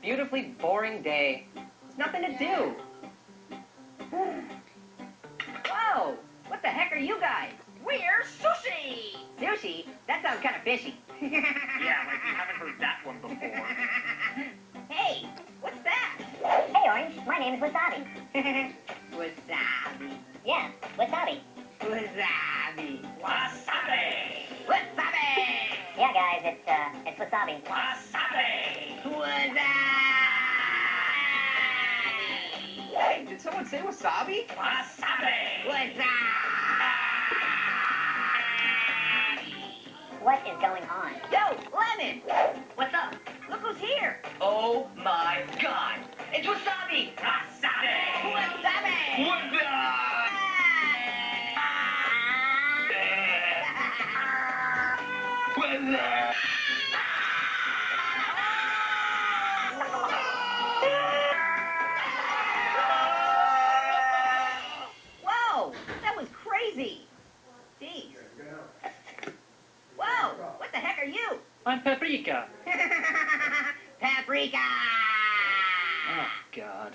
beautifully boring day. There's nothing to do. Whoa! What the heck are you guys? We're sushi! Sushi? That sounds kind of fishy. Yeah, like you haven't heard that one before. Hey, what's that? Hey, Orange. My name's Wasabi. Wasabi. Yeah, Wasabi. Wasabi. Wasabi! Wasabi! Yeah, guys, it's Wasabi. Wasabi! Wasabi! Hey, did someone say wasabi? Wasabi! Wasabi! What is going on? Yo, Lemon! What's up? Look who's here! Oh my god! It's Wasabi! Wasabi! Wasabi! Whoa! That was crazy! Jeez. Whoa! What the heck are you? I'm Paprika. Paprika! Oh, God.